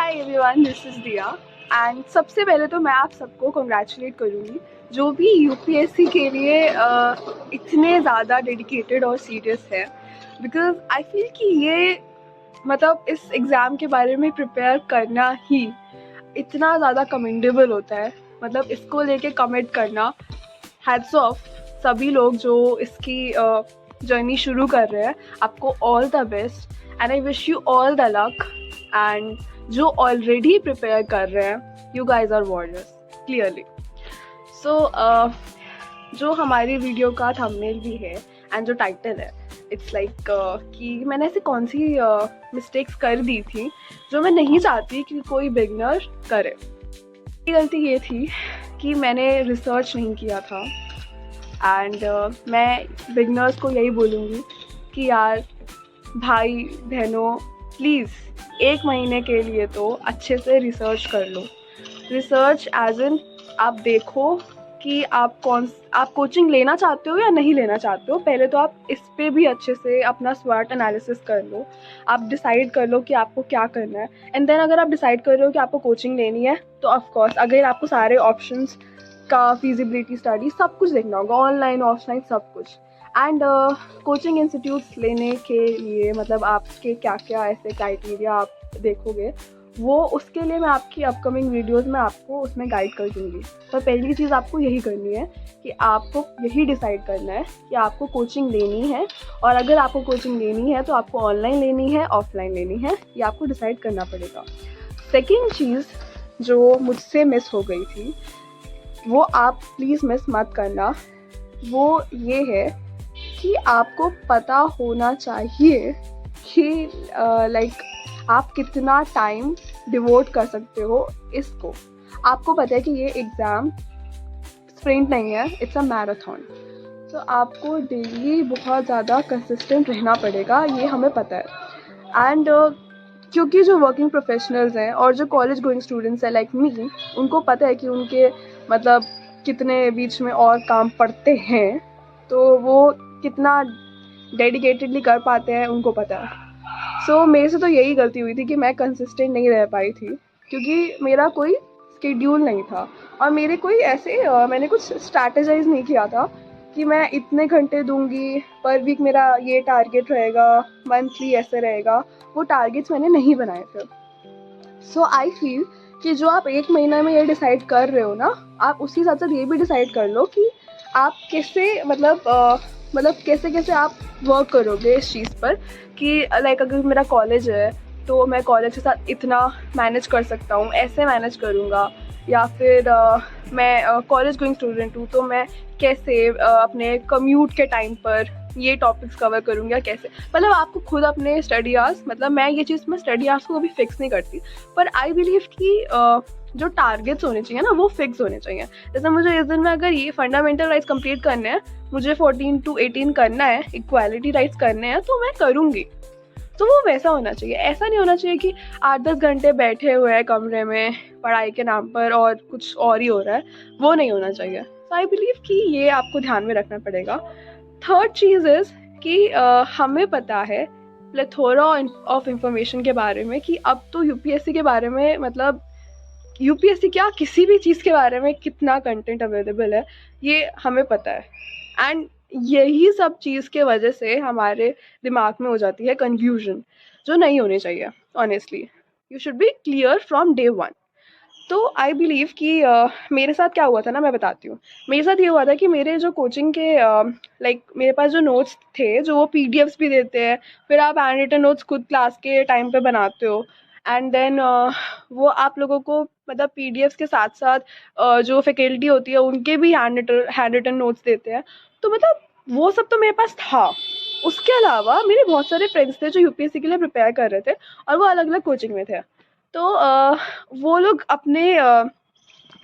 Hi everyone, this is दिया and सबसे पहले तो मैं आप सबको कॉन्ग्रेचुलेट करूँगी जो भी यूपीएससी के लिए इतने ज़्यादा डेडिकेटेड और सीरियस है। बिकॉज आई फील कि ये मतलब इस एग्ज़ाम के बारे में प्रिपेयर करना ही इतना ज़्यादा कमेंडेबल होता है। मतलब इसको लेके कमिट करना, हैट्स ऑफ सभी लोग जो इसकी जर्नी शुरू कर रहे हैं। आपको all the best and I wish you all the luck. And जो ऑलरेडी प्रिपेयर कर रहे हैं, you guys are warriors clearly. So जो हमारी वीडियो का थंबनेल भी है एंड जो टाइटल है, इट्स लाइक कि मैंने ऐसी कौन सी मिस्टेक्स कर दी थी जो मैं नहीं चाहती कि कोई बिगनर करे। गलती ये थी कि मैंने रिसर्च नहीं किया था एंड मैं बिगनर्स को यही बोलूँगी कि यार भाई बहनों, प्लीज़ 1 महीने के लिए तो अच्छे से रिसर्च कर लो। रिसर्च एज इन आप देखो कि आप कोचिंग लेना चाहते हो या नहीं लेना चाहते हो। पहले तो आप इस पे भी अच्छे से अपना स्वॉट एनालिसिस कर लो। आप डिसाइड कर लो कि आपको क्या करना है एंड देन अगर आप डिसाइड कर रहे हो कि आपको कोचिंग लेनी है तो ऑफ कोर्स अगर आपको सारे ऑप्शंस का फिजिबिलिटी स्टडी सब कुछ देखना होगा, ऑनलाइन ऑफलाइन सब कुछ। एंड कोचिंग इंस्टीट्यूट्स लेने के लिए मतलब आपके क्या क्या ऐसे क्राइटेरिया आप देखोगे, वो उसके लिए मैं आपकी अपकमिंग वीडियोस में आपको उसमें गाइड कर दूँगी। तो पहली चीज़ आपको यही करनी है कि आपको यही डिसाइड करना है कि आपको कोचिंग लेनी है, और अगर आपको कोचिंग लेनी है तो आपको ऑनलाइन लेनी है ऑफलाइन लेनी है, ये आपको डिसाइड करना पड़ेगा। सेकेंड चीज़ जो मुझसे मिस हो गई थी, वो आप प्लीज़ मिस मत करना, वो ये है कि आपको पता होना चाहिए कि लाइक आप कितना टाइम डिवोट कर सकते हो इसको। आपको पता है कि ये एग्ज़ाम स्प्रिंट नहीं है, इट्स अ मैराथन। तो आपको डेली बहुत ज़्यादा कंसिस्टेंट रहना पड़ेगा, ये हमें पता है। एंड क्योंकि जो वर्किंग प्रोफेशनल्स हैं और जो कॉलेज गोइंग स्टूडेंट्स हैं लाइक मी, उनको पता है कि उनके मतलब कितने बीच में और काम पड़ते हैं, तो वो कितना डेडिकेटेडली कर पाते हैं उनको पता है। सो मेरे से तो यही गलती हुई थी कि मैं कंसिस्टेंट नहीं रह पाई थी क्योंकि मेरा कोई स्केड्यूल नहीं था और मेरे कोई ऐसे मैंने कुछ स्ट्रैटेजाइज नहीं किया था कि मैं इतने घंटे दूंगी पर वीक, मेरा ये टारगेट रहेगा, मंथली ऐसे रहेगा। वो टारगेट्स मैंने नहीं बनाए थे। सो आई फील कि जो आप 1 महीना में ये डिसाइड कर रहे हो ना, आप उसी साथ साथ ये भी डिसाइड कर लो कि आप कैसे मतलब कैसे कैसे आप वर्क करोगे इस चीज़ पर कि लाइक अगर मेरा कॉलेज है तो मैं कॉलेज के साथ इतना मैनेज कर सकता हूँ, ऐसे मैनेज करूँगा। या फिर मैं कॉलेज गोइंग स्टूडेंट हूँ तो मैं कैसे अपने कम्यूट के टाइम पर ये टॉपिक्स कवर करूँगी या कैसे। मतलब आपको खुद अपने स्टडी आवर्स, मतलब मैं ये चीज़ में स्टडी आवर्स को कभी फिक्स नहीं करती, पर आई बिलीव कि जो टारगेट्स होने चाहिए ना वो फिक्स होने चाहिए। जैसे मुझे इस दिन में अगर ये फंडामेंटल राइट्स कंप्लीट करने हैं, मुझे 14 to 18 करना है, इक्वालिटी राइट्स करने हैं, तो मैं करूँगी। तो वो वैसा होना चाहिए। ऐसा नहीं होना चाहिए कि 8-10 घंटे बैठे हुए हैं कमरे में पढ़ाई के नाम पर और कुछ और ही हो रहा है, वो नहीं होना चाहिए। तो आई बिलीव कि ये आपको ध्यान में रखना पड़ेगा। थर्ड चीज़ इज़ कि हमें पता है प्लेथोरा ऑफ इंफॉर्मेशन के बारे में कि अब तो यूपीएससी के बारे में, मतलब यूपीएससी क्या किसी भी चीज़ के बारे में कितना कंटेंट अवेलेबल है ये हमें पता है। एंड यही सब चीज़ के वजह से हमारे दिमाग में हो जाती है कन्फ्यूजन, जो नहीं होनी चाहिए। Honestly you should be clear from day 1। तो आई बिलीव कि मेरे साथ क्या हुआ था ना, मैं बताती हूँ। मेरे साथ ये हुआ था कि मेरे जो कोचिंग के लाइक मेरे पास जो नोट्स थे, जो वो पीडीएफ्स भी देते हैं, फिर आप हैंड रिटन नोट्स खुद क्लास के टाइम पे बनाते हो एंड देन वो आप लोगों को मतलब पीडीएफ्स के साथ साथ जो फैकल्टी होती है उनके भी हैंड रिटन नोट्स देते हैं। तो मतलब वो सब तो मेरे पास था। उसके अलावा मेरे बहुत सारे फ्रेंड्स थे जो यूपीएससी के लिए प्रिपेयर कर रहे थे और वो अलग अलग कोचिंग में थे। तो वो लोग अपने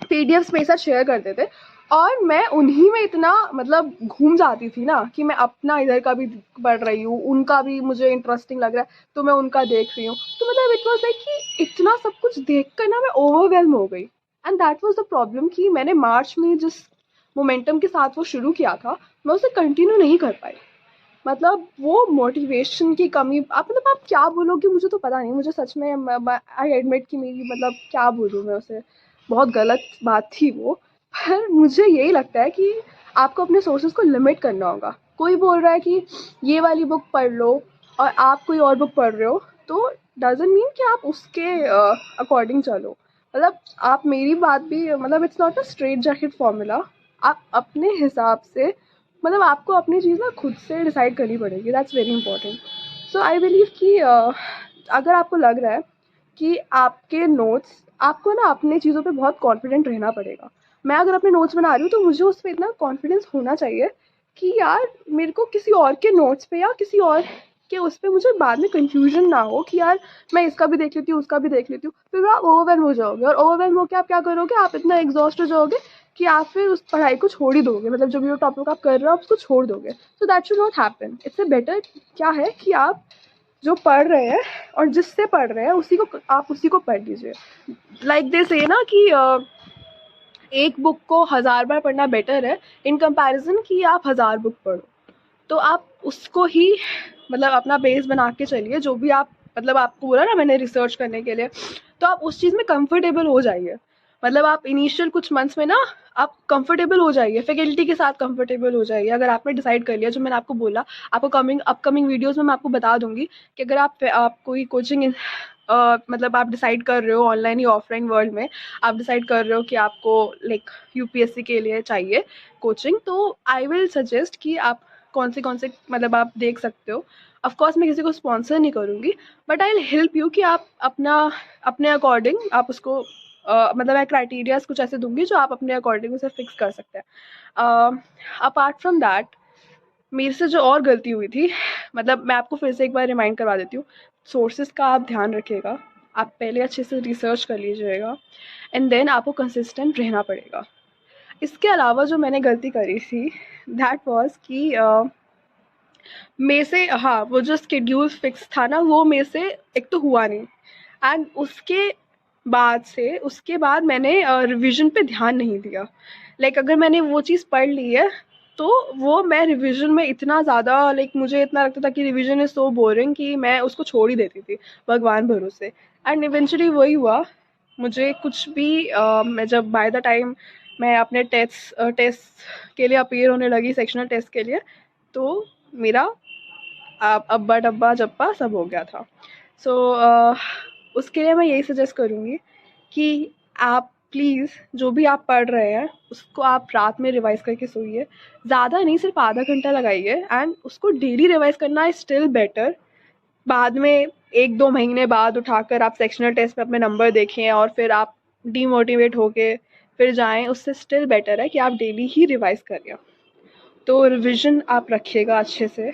पीडीएफ्स मेरे साथ शेयर करते थे और मैं उन्हीं में इतना मतलब घूम जाती थी ना कि मैं अपना इधर का भी पढ़ रही हूँ, उनका भी मुझे इंटरेस्टिंग लग रहा है तो मैं उनका देख रही हूँ। तो मतलब इट वाज लाइक कि इतना सब कुछ देख कर ना मैं ओवरवेल्म हो गई। And that was the problem कि मैंने मार्च में जिस मोमेंटम के साथ वो शुरू किया था मैं उसे कंटिन्यू नहीं कर पाई। मतलब वो मोटिवेशन की कमी, आप मतलब आप क्या बोलोगे मुझे तो पता नहीं, मुझे सच में आई एडमिट कि मेरी मतलब क्या बोलूँ मैं उसे, बहुत गलत बात थी वो। पर मुझे यही लगता है कि आपको अपने सोर्सेज को लिमिट करना होगा। कोई बोल रहा है कि ये वाली बुक पढ़ लो और आप कोई और बुक पढ़ रहे हो, तो डजंट मीन कि आप उसके अकॉर्डिंग चलो। मतलब आप मेरी बात भी, मतलब it's not a straight jacket formula. आप अपने हिसाब से, मतलब आपको अपनी चीज़ ना खुद से डिसाइड करनी पड़ेगी, that's very important. So I believe कि अगर आपको लग रहा है कि आपके नोट्स, आपको ना अपने चीज़ों पे बहुत कॉन्फिडेंट रहना पड़ेगा। मैं अगर अपने नोट्स बना रही हूँ तो मुझे उस पर इतना कॉन्फिडेंस होना चाहिए कि यार मेरे को किसी और के नोट्स पे या किसी और के उस पर मुझे बाद में कन्फ्यूजन ना हो कि यार मैं इसका भी देख लेती हूँ उसका भी देख लेती हूँ, फिर आप ओवरवेलम हो जाओगे, और ओवरवेलम होकर आप क्या करोगे, आप इतना एग्जॉस्ट हो जाओगे कि आप फिर उस पढ़ाई को छोड़ ही दोगे, मतलब जो भी वो टॉपिक आप कर रहे हो आप उसको छोड़ दोगे। So that should not happen. इससे बेटर क्या है कि आप जो पढ़ रहे हैं और जिससे पढ़ रहे हैं उसी को, आप उसी को पढ़ लीजिए। लाइक दे से ना कि एक बुक को 1000 बार पढ़ना बेटर है इन कंपैरिजन कि आप 1000 बुक पढ़ो। तो आप उसको ही मतलब अपना बेस बना के चलिए, जो भी आप, मतलब आपको बोला ना मैंने रिसर्च करने के लिए, तो आप उस चीज़ में कंफर्टेबल हो जाइए। मतलब आप इनिशियल कुछ मंथ्स में ना आप कंफर्टेबल हो जाइए, फैकल्टी के साथ कंफर्टेबल हो जाइए। अगर आपने डिसाइड कर लिया जो मैंने आपको बोला, आपको अपकमिंग वीडियोस में मैं आपको बता दूंगी कि अगर आप कोई कोचिंग मतलब आप डिसाइड कर रहे हो ऑनलाइन या ऑफलाइन वर्ल्ड में, आप डिसाइड कर रहे हो कि आपको लाइक यूपीएससी के लिए चाहिए कोचिंग, तो आई विल सजेस्ट कि आप कौन से मतलब आप देख सकते हो। ऑफ कोर्स मैं किसी को स्पॉन्सर नहीं करूँगी, but I will help you कि आप अपना अपने अकॉर्डिंग आप उसको मतलब मैं क्राइटेरियाज कुछ ऐसे दूंगी जो आप अपने अकॉर्डिंग उसे फिक्स कर सकते हैं। अपार्ट फ्रॉम दैट, मेरे से जो और गलती हुई थी, मतलब मैं आपको फिर से एक बार रिमाइंड करवा देती हूँ, सोर्सेज का आप ध्यान रखिएगा। आप पहले अच्छे से रिसर्च कर लीजिएगा एंड देन आपको कंसिस्टेंट रहना पड़ेगा। इसके अलावा जो मैंने गलती करी थी दैट वाज कि मेरे से, हाँ, वो जो स्केड्यूल फिक्स था ना वो मेरे से एक तो हुआ नहीं, एंड उसके बाद मैंने रिवीजन पे ध्यान नहीं दिया। लाइक अगर मैंने वो चीज़ पढ़ ली है तो वो मैं रिवीजन में इतना ज़्यादा, लाइक मुझे इतना लगता था कि रिवीजन इज़ सो बोरिंग कि मैं उसको छोड़ ही देती थी भगवान भरोसे। एंड इवेंचुअली वही हुआ, मुझे कुछ भी मैं जब बाय द टाइम मैं अपने टेस्ट के लिए अपीयर होने लगी, सेक्शनल टेस्ट के लिए, तो मेरा अब्बा डब्बा जप्पा सब हो गया था। सो उसके लिए मैं यही सजेस्ट करूँगी कि आप प्लीज़ जो भी आप पढ़ रहे हैं उसको आप रात में रिवाइज़ करके सोइए। ज़्यादा नहीं, सिर्फ आधा घंटा लगाइए, एंड उसको डेली रिवाइज़ करना इज़ स्टिल बेटर। बाद में 1-2 महीने बाद उठाकर आप सेक्शनल टेस्ट में अपने नंबर देखें और फिर आप डीमोटिवेट होके फिर जाएं, उससे स्टिल बेटर है कि आप डेली ही रिवाइज़ करिए। तो रिविज़न आप रखिएगा अच्छे से।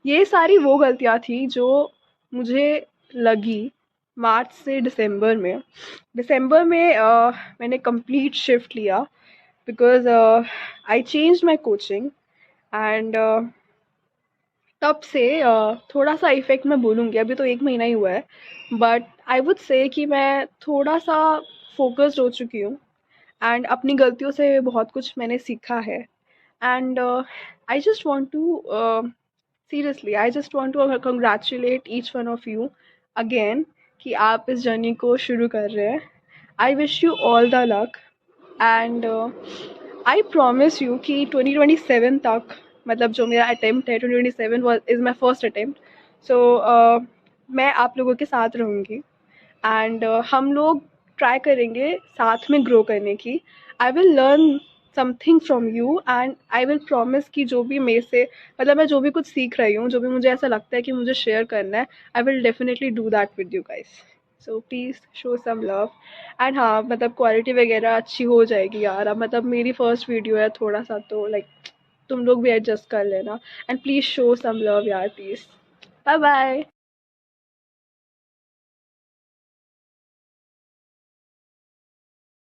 ये सारी वो गलतियाँ थी जो मुझे लगी मार्च से दिसंबर में। दिसंबर में मैंने कंप्लीट शिफ्ट लिया because I change my coaching, and तब से थोड़ा सा इफ़ेक्ट मैं बोलूँगी, अभी तो 1 महीना ही हुआ है, बट आई वुड से कि मैं थोड़ा सा फोकस्ड हो चुकी हूँ, एंड अपनी गलतियों से बहुत कुछ मैंने सीखा है। And I just want to seriously, I just want to congratulate each one of you again कि आप इस जर्नी को शुरू कर रहे हैं। I wish you all the luck, and I promise you कि 2027 तक, मतलब जो मेरा अटेम्प्ट है 2027 was is my first attempt, so मैं आप लोगों के साथ रहूँगी, एंड हम लोग ट्राई करेंगे साथ में ग्रो करने की। I will learn something from you, and I will promise कि जो भी मेरे से, मतलब मैं जो भी कुछ सीख रही हूँ, जो भी मुझे ऐसा लगता है कि मुझे शेयर करना है, I will definitely do that with you guys. So please show some love, and हाँ, मतलब क्वालिटी वगैरह अच्छी हो जाएगी यार। अब मतलब मेरी फर्स्ट वीडियो है, थोड़ा सा तो लाइक तुम लोग भी एडजस्ट कर लेना, and please show some love यार, प्लीज़। Bye bye.